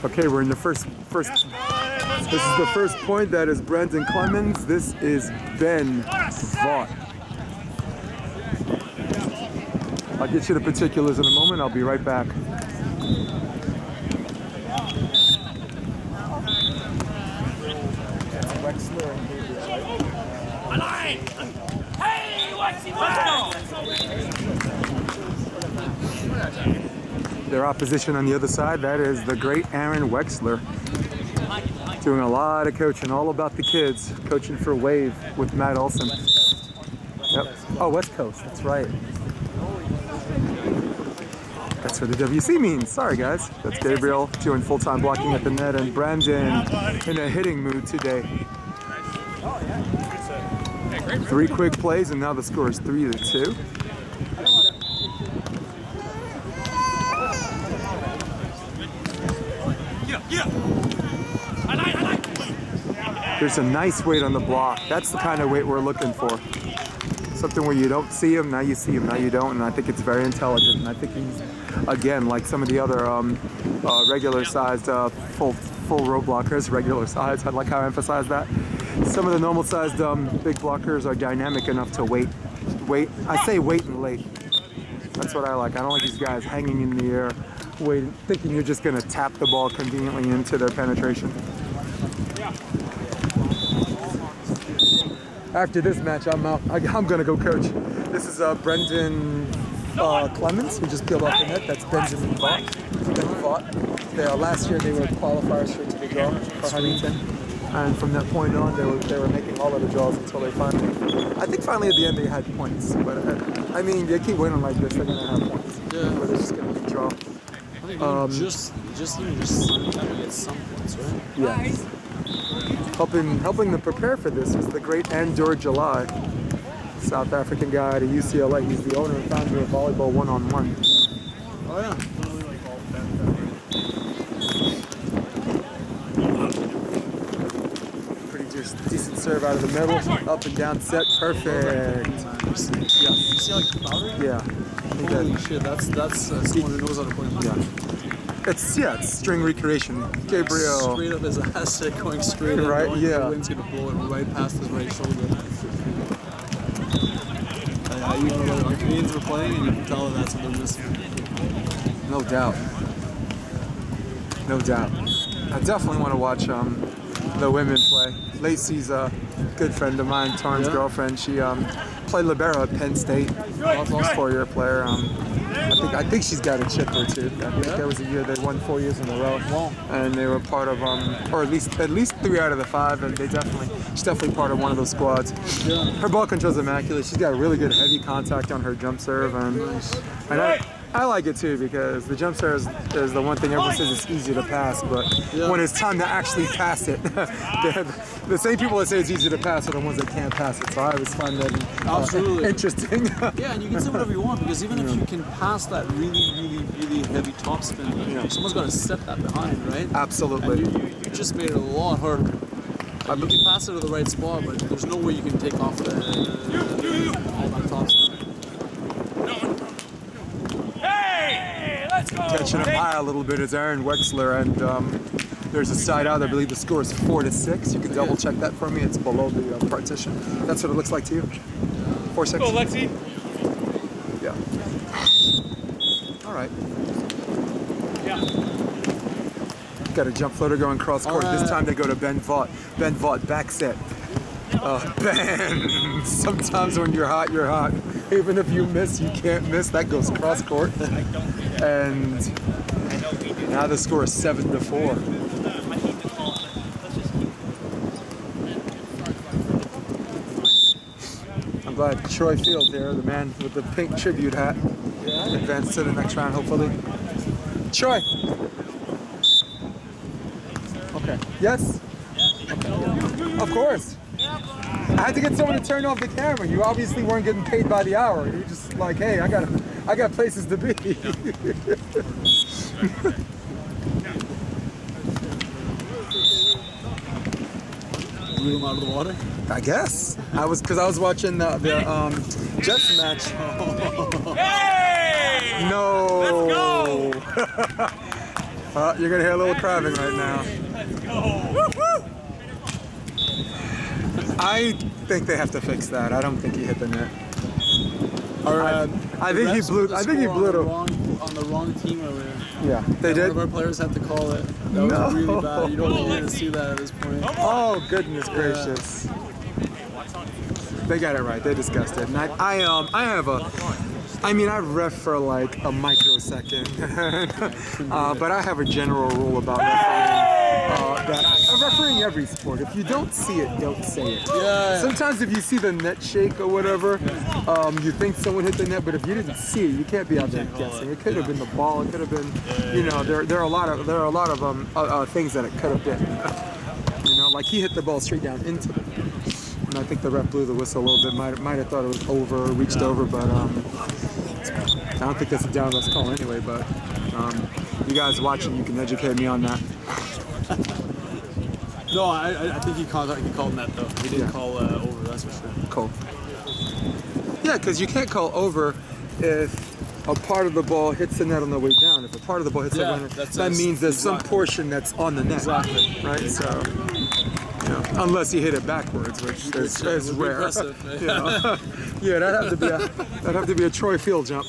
Okay, we're in the first. This is the first point. That is Brandon Clemens. This is Ben Vaught. I'll get you the particulars in a moment. I'll be right back. Wexler and Gabriel. Hey, Their opposition on the other side, that is the great Aaron Wexler. Doing a lot of coaching, all about the kids. Coaching for Wave with Matt Olson. Yep. Oh, West Coast, that's right. That's what the WC means. Sorry, guys. That's Gabriel doing full-time blocking at the net, and Brandon in a hitting mood today. 3 quick plays, and now the score is 3-2. There's a nice weight on the block. That's the kind of weight we're looking for. Something where you don't see him, now you see him, now you don't, and I think it's very intelligent. And I think he's, again, like some of the other regular-sized full row blockers, regular size, I like how I emphasize that. Some of the normal-sized big blockers are dynamic enough to wait. I say wait and late. That's what I like. I don't like these guys hanging in the air, waiting, thinking you're just going to tap the ball conveniently into their penetration. After this match, I'm out. I'm going to go coach. This is Brendan Clemens, who just peeled off the net. That's Benjamin Vaught. Last year, they were qualifiers straight to the draw for Huntington. And from that point on, they were making all of the draws until they finally, I think finally at the end they had points. But I mean, they keep winning like this, they're going to have points. Yeah. But they're just going to draw. I think just get some points, right? Yeah. Helping them prepare for this is the great Andor July, South African guy at UCLA. He's the owner and founder of Volleyball One-on-One. Oh yeah. Pretty decent serve out of the middle, up and down set, perfect. You see like the powder? Yeah. Holy shit, that's someone who knows how to play money. Yeah. It's string recreation. Gabriel. Straight up his asset going straight in. Right, yeah. The wind's gonna blow it right past his right shoulder. You know, our Canadians were playing, and you can tell that's what they're missing. No doubt. No doubt. I definitely want to watch the women play. Lacey's a good friend of mine, Torrin's girlfriend. She played libero at Penn State. Lost 4-year player. I think she's got a chip or two. I think there was a year they won 4 years in a row, and they were part of or at least 3 out of the 5, and she's definitely part of one of those squads. Yeah. Her ball control's immaculate. She's got really good heavy contact on her jump serve, and I like it too, because the jump serve is the one thing everyone says it's easy to pass, but when it's time to actually pass it, the same people that say it's easy to pass are the ones that can't pass it. So I always find that interesting. Yeah, and you can say whatever you want, because even if you can pass that really heavy topspin, someone's got to set that behind, right? Absolutely. And you just made it a lot harder. You can pass it to the right spot, but there's no way you can take off all that topspin. Catching up high a little bit is Aaron Wexler, and there's a side out. I believe the score is 4-6. You can double check that for me. It's below the partition. That's what it looks like to you. 4-6. Go, Lexi. Yeah. All right. Yeah. Got a jump floater going cross court. This time they go to Ben Vaught. Ben Vaught back set. Ben. Sometimes when you're hot, you're hot. Even if you miss, you can't miss. That goes cross court. And now the score is 7-4. I'm glad Troy Field there, the man with the pink tribute hat, advanced to the next round, hopefully. Troy. Okay. Yes? Okay. Of course. I had to get someone to turn off the camera. You obviously weren't getting paid by the hour. You're just like, hey, I got places to be. Blew him out of the water? I guess. Because I was watching the Jets match. Hey! No. Let's go! You're gonna hear a little crabbing right now. I think they have to fix that. I don't think he hit the net. I think he blew. I think he blew it on the wrong team earlier. Yeah, they did. One of our players had to call it. That was really bad. You don't want to see that at this point. Oh goodness gracious! They got it right. They discussed it. And I've ref for like a microsecond, but I have a general rule about refereeing every sport. If you don't see it, don't say it. Yeah. Sometimes if you see the net shake or whatever, you think someone hit the net, but if you didn't see it, you can't be out there guessing. It could have been the ball. It could have been, you know, there are a lot of things that it could have been. You know, like he hit the ball straight down into it. And I think the ref blew the whistle a little bit. Might have thought it was over, reached over, but I don't think that's a down less call anyway. But you guys watching, you can educate me on that. No, I think he called net though. He didn't call over. That's for sure. Cool. Yeah, because you can't call over if a part of the ball hits the net on the way down. If a part of the ball hits the net, that means there's some portion that's on the net. Exactly. Right. So. You know, unless you hit it backwards, which is rare. You know? Yeah, that'd have to be a Troy Field jump.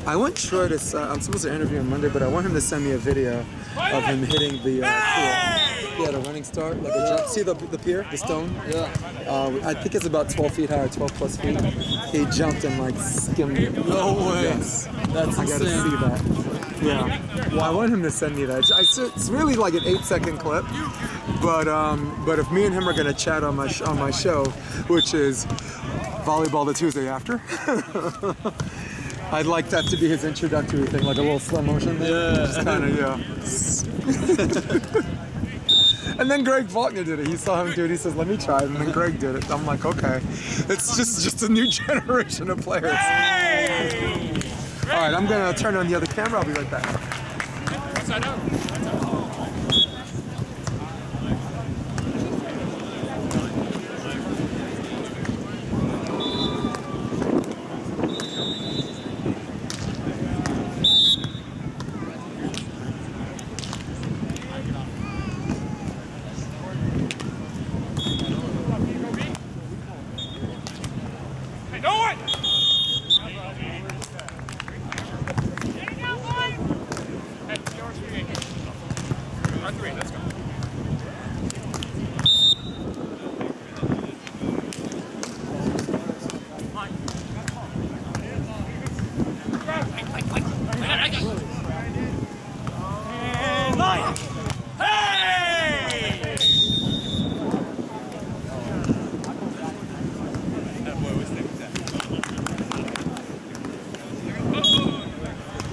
I want Troy to. I'm supposed to interview him Monday, but I want him to send me a video of him hitting the pier. He had a running start, like a jump. See the pier, the stone? Yeah. I think it's about 12 feet high, 12 plus feet. He jumped and like skimmed it. No way. Yes. That's I gotta see that. Yeah. Well, I want him to send me that. It's really like an 8-second clip, but if me and him are gonna chat on my show, which is volleyball the Tuesday after. I'd like that to be his introductory thing, like a little slow motion thing. Yeah. Just kind of, yeah. And then Greg Vaught did it. He saw him do it. He says, "Let me try it." And then Greg did it. I'm like, okay. It's just a new generation of players. Hey! All right, I'm going to turn on the other camera. I'll be right back.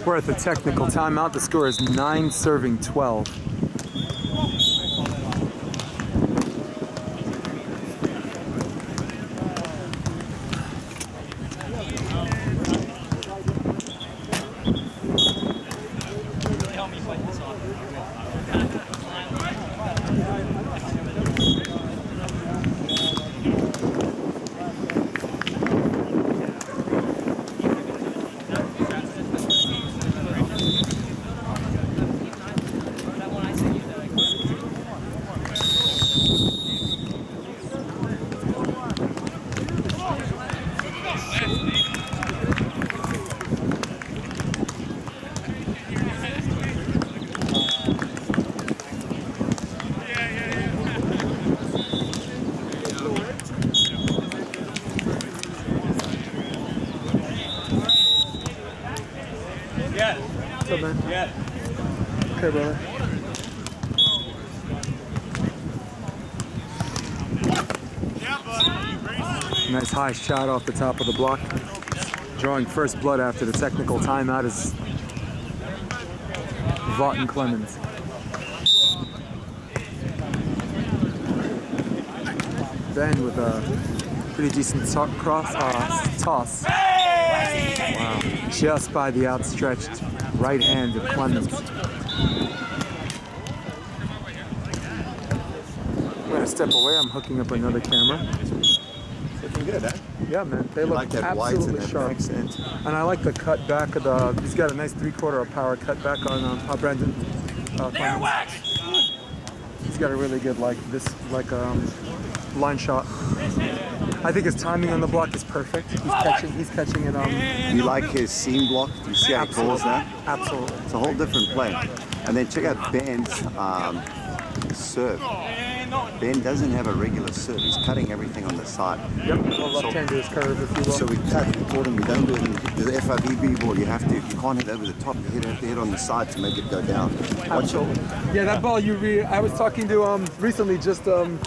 We're at the technical timeout. The score is 9-12. What's up, man? Yeah. Okay, brother. Nice high shot off the top of the block. Drawing first blood after the technical timeout is Vaught and Clemens. Ben with a pretty decent toss. Wow. Just by the outstretched right hand of Clemens. I'm going to step away. I'm hooking up another camera. Looking good, huh? Yeah, man, they You look like that white and absolutely that sharp. accent. And I like the cut back of the. He's got a nice 3/4 of power cut back on Brandon. Clemens. He's got a really good line shot. I think his timing on the block is perfect. He's catching it. You like his seam block? You see how he calls that? Absolutely. It's a whole different play. And then check out Ben's serve. Ben doesn't have a regular serve. He's cutting everything on the side. Yep. Left-hander's curve, if you will. So we taught him, we don't do it in the FIVB ball. You have to. You can't hit over the top. You have to hit on the side to make it go down. Absolutely. Yeah, that ball I was talking to recently just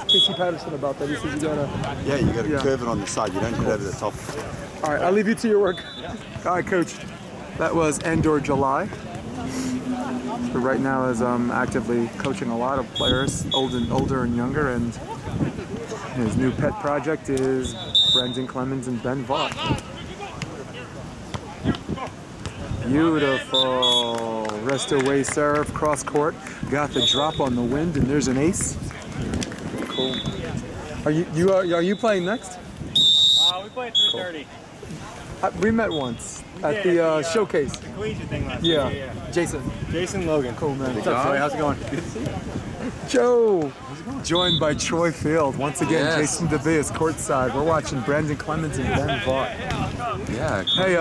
Casey Patterson about that. He says you gotta. Yeah, you got to curve it on the side. You don't hit over the top. All right, I'll leave you to your work. All right, Coach. That was Endor July. Who right now is actively coaching a lot of players, older and younger, and his new pet project is Brendan Clemens and Ben Vaught. Beautiful. Rest away serve, cross court. Got the drop on the wind, and there's an ace. Cool. Are you playing next? We play at 3:30. We met once at the showcase. The collegiate thing last year. Yeah. Jason Logan. Cool, man. What's up, Troy? How's it going? Good to see you. Joe, joined by Troy Field. Once again, Jason DeVay is courtside. We're watching Brandon Clemens and Ben Vaught. Yeah. Hey,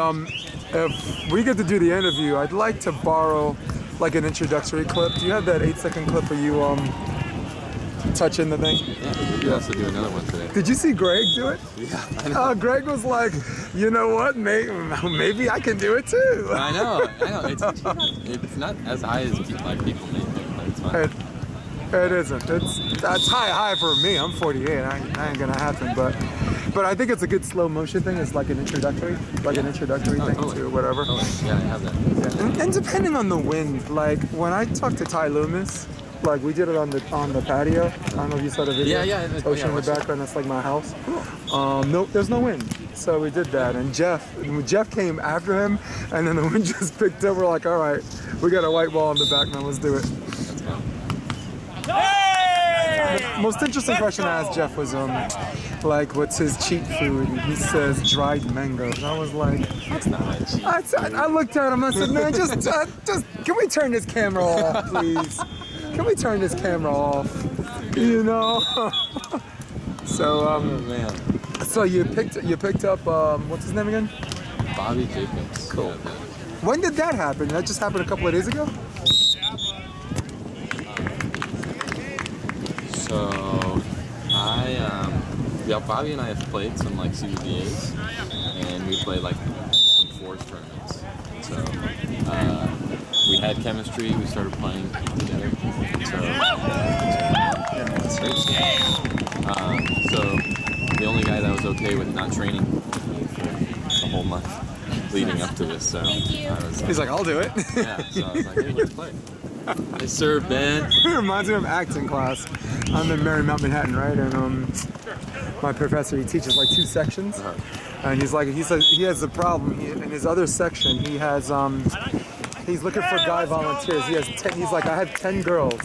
if we get to do the interview, I'd like to borrow like an introductory clip. Do you have that 8-second clip where you touching the thing? Yeah, we could also do another one today. Did you see Greg do it? Yeah, I know. Greg was like, you know what, maybe I can do it too. I know. It's not as high as people make it, but it's fine. It isn't. That's high for me. I'm 48. I ain't gonna happen. But I think it's a good slow motion thing. It's like an introductory, thing totally. to whatever. Totally. Yeah, I have that. Yeah. And depending on the wind, like when I talked to Ty Loomis, like we did it on the patio. I don't know if you saw the video. Yeah. Ocean in the background. That's like my house. Nope, there's no wind. So we did that. And Jeff came after him, and then the wind just picked up. We're like, all right, we got a white ball in the back now. Let's do it. That's fine. The most interesting question I asked Jeff was, like, what's his cheat food? And he says dried mangoes. And I was like, That's not my cheat. I looked at him and I said, man, just, can we turn this camera off, please? Can we turn this camera off? You know? So, Oh man. so you picked up, what's his name again? Bobby Jacobs. Cool. Yeah, When did that happen? That just happened a couple of days ago? So Bobby and I have played some like CBAs, and we played like some fours tournaments. So we had chemistry. We started playing together. So the only guy that was okay with not training for the whole month leading up to this. So He's like, I'll do it. yeah. So I was like, hey, let's play. Yes, sir, Ben. It reminds me of acting class. I'm in Marymount, Manhattan, right? And my professor, he teaches like 2 sections. And he says he has a problem. In his other section, he has, he's looking for guy volunteers. He's like, I have 10 girls.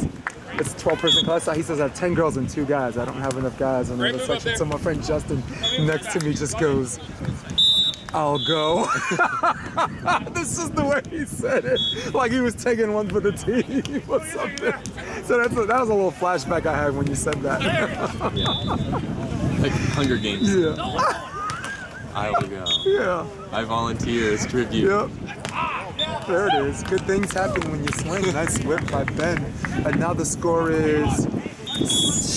It's a 12-person class. He says I have 10 girls and 2 guys. I don't have enough guys in the other section. So my friend Justin next to me just goes, I'll go. This is the way he said it. Like he was taking one for the team or something. So that was a little flashback I had when you said that. Yeah. Like Hunger Games. Yeah. I will go. Yeah. I volunteer as tribute. Yep. There it is. Good things happen when you swing. Nice whip by Ben. And now the score is,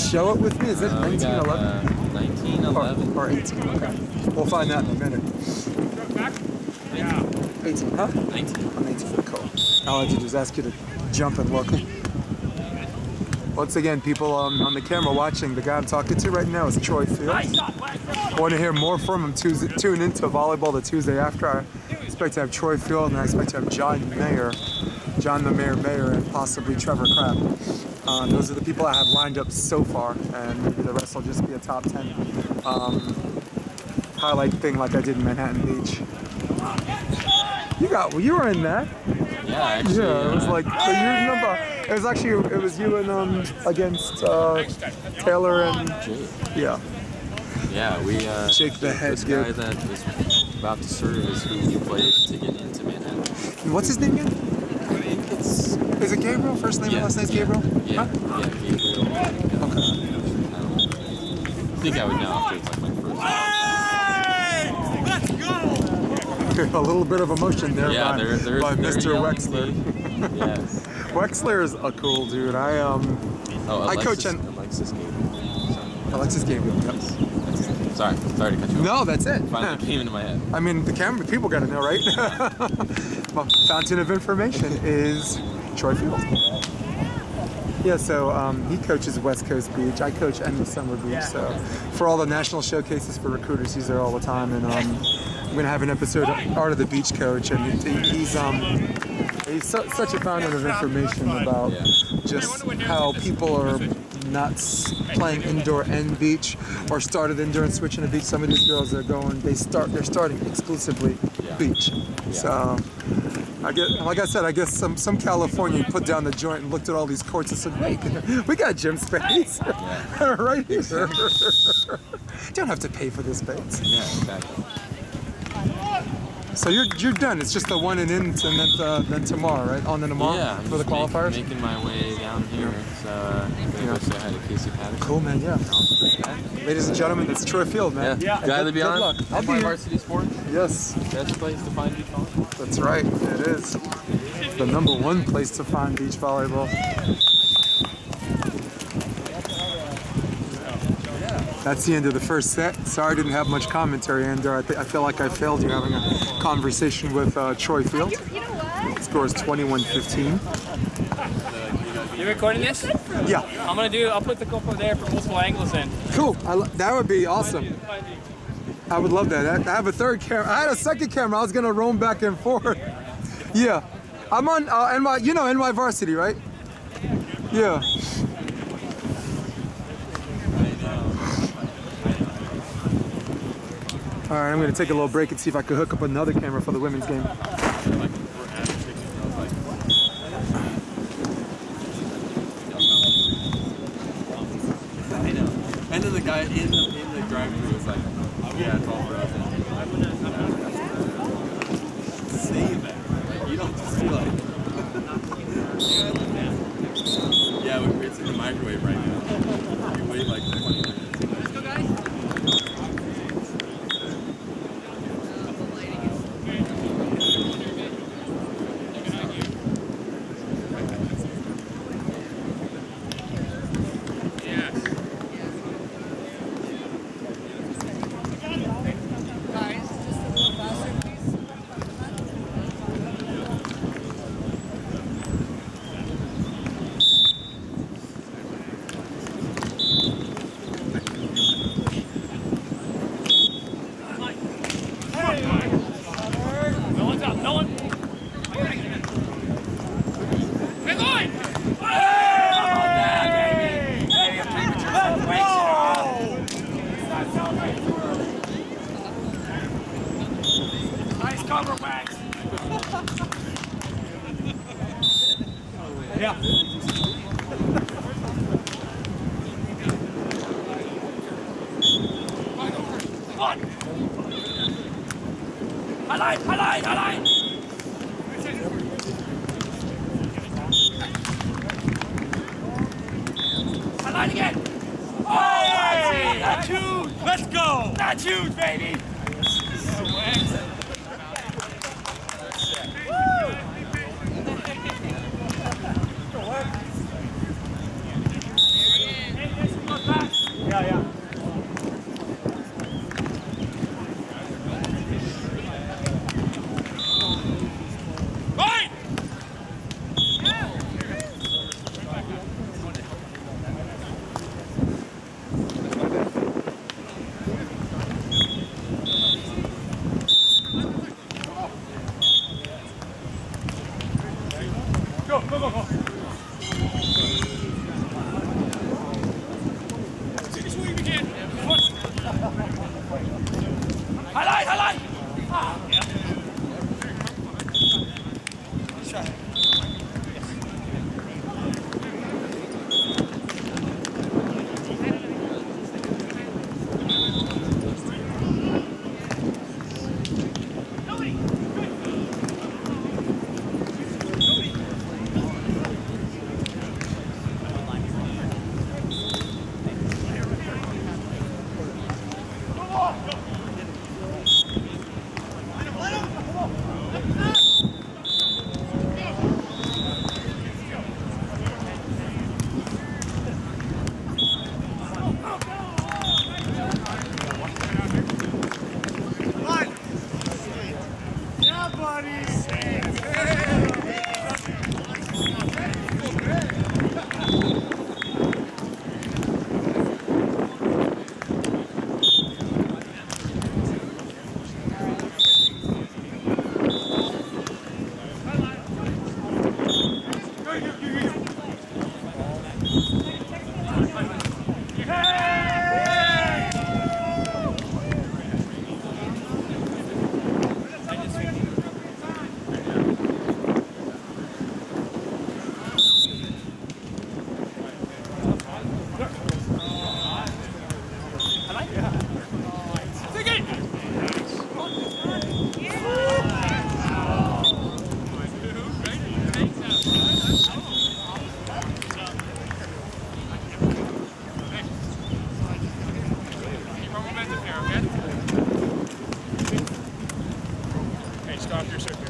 show it with me, is it 19-11? 19-11. Or 18, okay. We'll find that in a minute. 18, huh? 19. I'm 18, cool. I'll let you just ask you to jump and look. Once again, people on the camera watching, the guy I'm talking to right now is Troy Field. Want to hear more from him, tune into Volleyball the Tuesday after. I expect to have Troy Field, and I expect to have John the Mayor, and possibly Trevor Crabb. Those are the people I have lined up so far, and maybe the rest will just be a top 10 highlight thing like I did in Manhattan Beach. You were in that. Yeah, actually. Yeah, it was like so it was you and against Taylor and Jay. yeah. Yeah, we Shake the head, this guy dude. that is about to serve is who we played to get into Manhattan. And what's his name again? I think it's Is it Gabriel? First name and last name is Gabriel? yeah, Huh? yeah, Gabriel. I think I would know after it's like my first. A little bit of emotion there Yeah, by, they're Mr. yelling Wexler. me. Yes. Wexler is a cool dude. I coach Alexis Gabriel. Alexis Gabriel. Yep. Sorry to cut you off. No, that's it. Finally came into my head. I mean, the camera people got to know, right? Well, fountain of information is Troy Field. Yeah, so he coaches West Coast Beach. I coach Endless Summer Beach. So for all the national showcases for recruiters, he's there all the time. And I'm gonna have an episode of Art of the Beach Coach, and he's such a fountain of information about just how people are not playing indoor and beach, or started indoor and switching to beach. Some of these girls are going, they're starting exclusively beach. So I guess some Californian put down the joint and looked at all these courts and said, wait, we got gym space right here. Don't have to pay for this space. Yeah, exactly. So you're done. It's just the one and in, and then tomorrow, right? On the tomorrow Yeah, I'm for the just qualifiers. making my way down here. So gonna go say hi to Casey Patterson. Cool, man. Yeah. Ladies and gentlemen, it's Troy Field, man. Yeah. Glad to be Good on. luck. I'll be here. Varsity Sports. Yes, Best place to find beach volleyball. that's right. It is the #1 place to find beach volleyball. That's the end of the first set. Sorry I didn't have much commentary, Andrew. I feel like I failed you having a conversation with Troy Field. Score is 21-15. You recording this? Yeah, I'll put the GoPro there for multiple angles in. cool. That would be awesome. I would love that. I have a third camera. I had a second camera. I was gonna roam back and forth. Yeah, I'm on NY Varsity, right? Yeah. All right, I'm gonna take a little break and see if I can hook up another camera for the women's game. I know. And then the guy in the drive-thru was like, yeah, it's all for us. Save it. Like, you don't just be like, yeah, it's in the microwave right now. You wait like 20 minutes. Let's go, guys. Stop your circuit.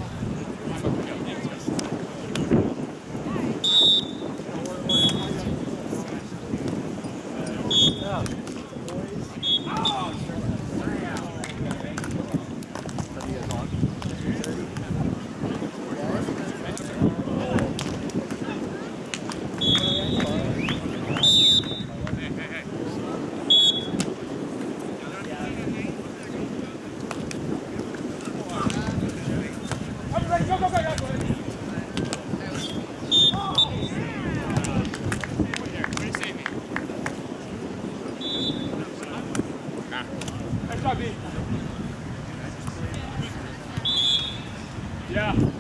Yeah.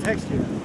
Text you.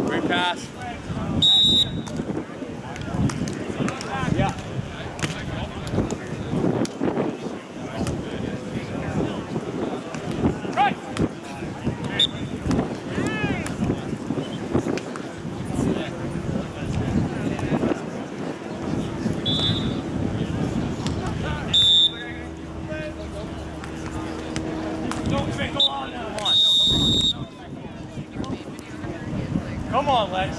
Great pass. Yeah. Right. Come on, Lex.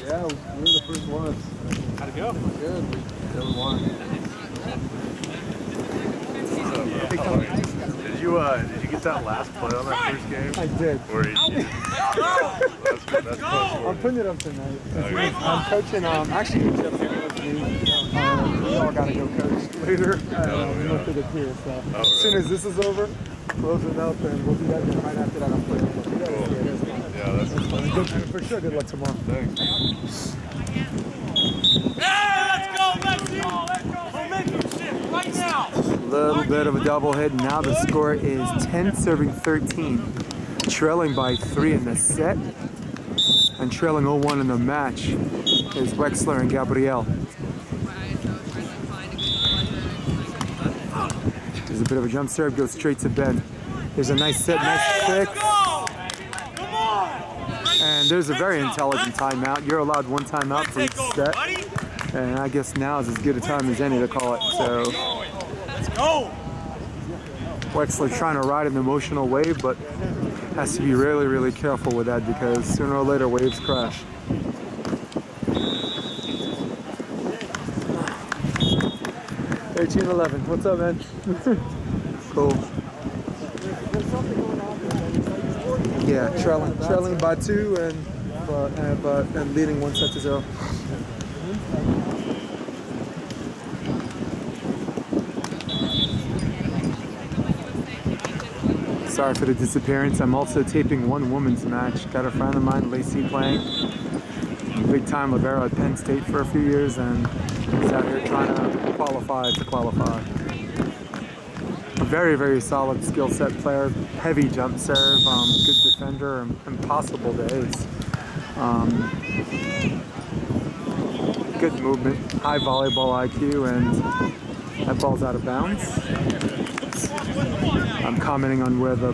Yeah, we were the first ones. How'd it go? Good. We won. Did you get that last play on that first game? I did. Where you, that's close. I'm putting it up tonight. I'm coaching, actually, Jeff we all got to go coach later. Look at it here. So as soon as this is over, close it up, and we'll do that. And right after that, I'm playing. Yeah, that's fun. Good, for sure. Good luck tomorrow. Thanks. Let's go, Lexi! Let's go! Momentum shift right now! Little bit of a double hit. Now the score is 10 serving 13. Trailing by 3 in the set. And trailing 0-1 in the match is Wexler and Gabriel. There's a bit of a jump serve, goes straight to Ben. There's a nice set, nice fix. And there's a very intelligent timeout. You're allowed one timeout for each set. And I guess now is as good a time as any to call it. So Let's go! Wexler trying to ride an emotional wave, but has to be really, really careful with that because sooner or later waves crash. Hey, 18-11, what's up, man? Cool. Yeah, trailing by 2 and leading 1-0. Sorry for the disappearance. I'm also taping one women's match. Got a friend of mine, Lacey, playing. Big time libero at Penn State for a few years, and he's out here trying to qualify. A very, very solid skill set player. Heavy jump serve, good defender, impossible to ace. Good movement, high volleyball IQ, and that ball's out of bounds. I'm commenting on where the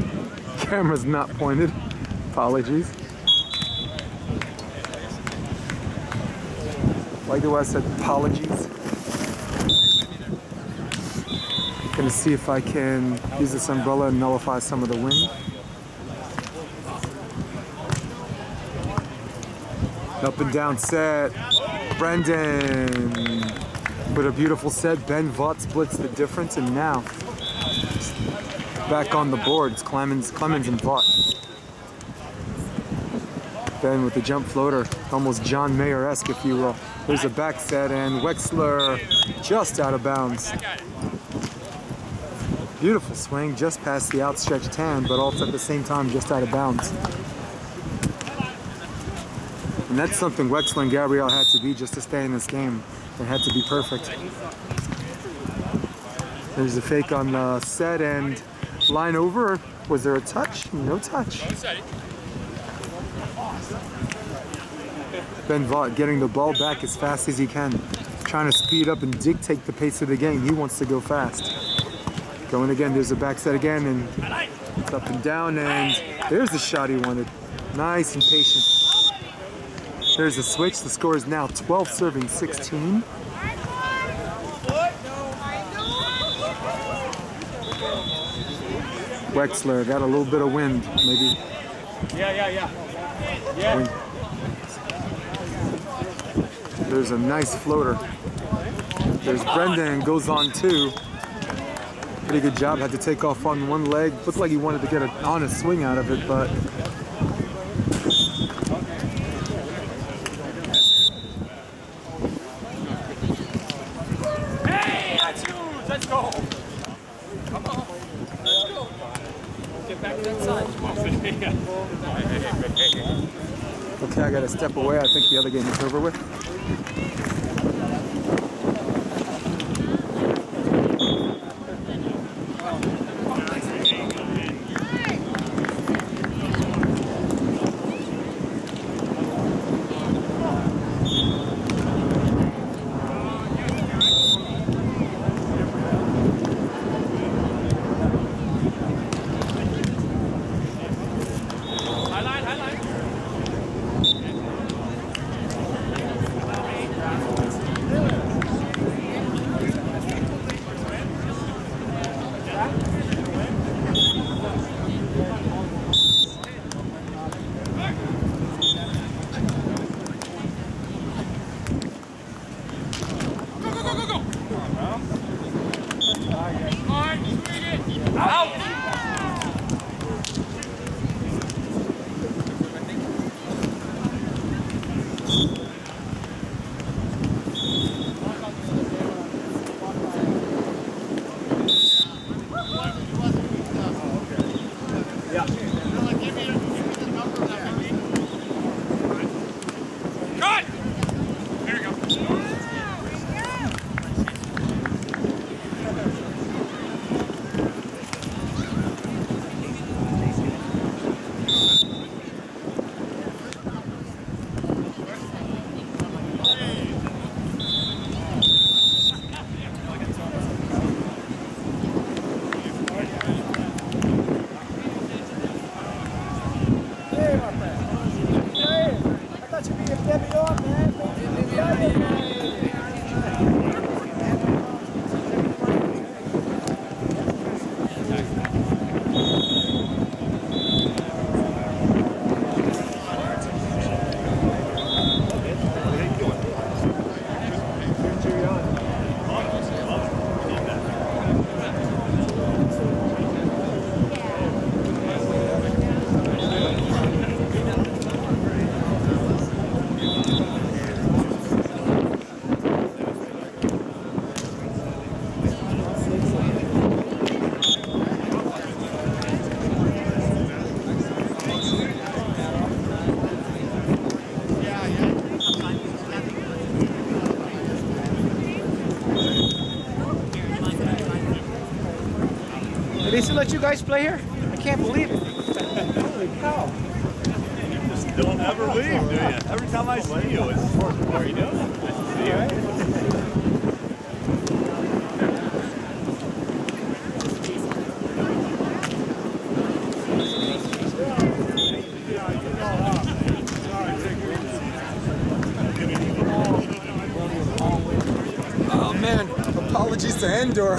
camera's not pointed. Apologies. Why do I say apologies? Gonna see if I can use this umbrella and nullify some of the wind. Up and down set. Brendan with a beautiful set. Ben Vaught splits the difference, and now back on the board. It's Clemens and Vaught. Ben with the jump floater, almost John Mayer-esque, if you will. There's a back set, and Wexler just out of bounds. Beautiful swing, just past the outstretched hand, but also at the same time just out of bounds. And that's something Wexler and Gabriel had to be just to stay in this game. It had to be perfect. There's a fake on the set and line over. Was there a touch? No touch. Ben Vaught getting the ball back as fast as he can. Trying to speed up and dictate the pace of the game. He wants to go fast. Going again, there's a back set again, and it's up and down, and there's the shot he wanted. Nice and patient. There's a switch. The score is now 12 serving 16. Wexler got a little bit of wind, maybe. Yeah. Wind. There's a nice floater. There's Brendan, goes on two. Pretty good job, had to take off on one leg. Looked like he wanted to get an honest swing out of it, but Hey, that's huge. Let's go. Come on. Let's go. Get back to that side. okay, I gotta step away. I think the other game is over with. They still let you guys play here? I can't believe it. Holy cow. You just don't ever leave, do you? Every time I see you, it's how are you doing? Nice to see you. Oh man, apologies to Endor.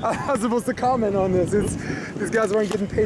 I was supposed to comment on this. These guys weren't getting paid.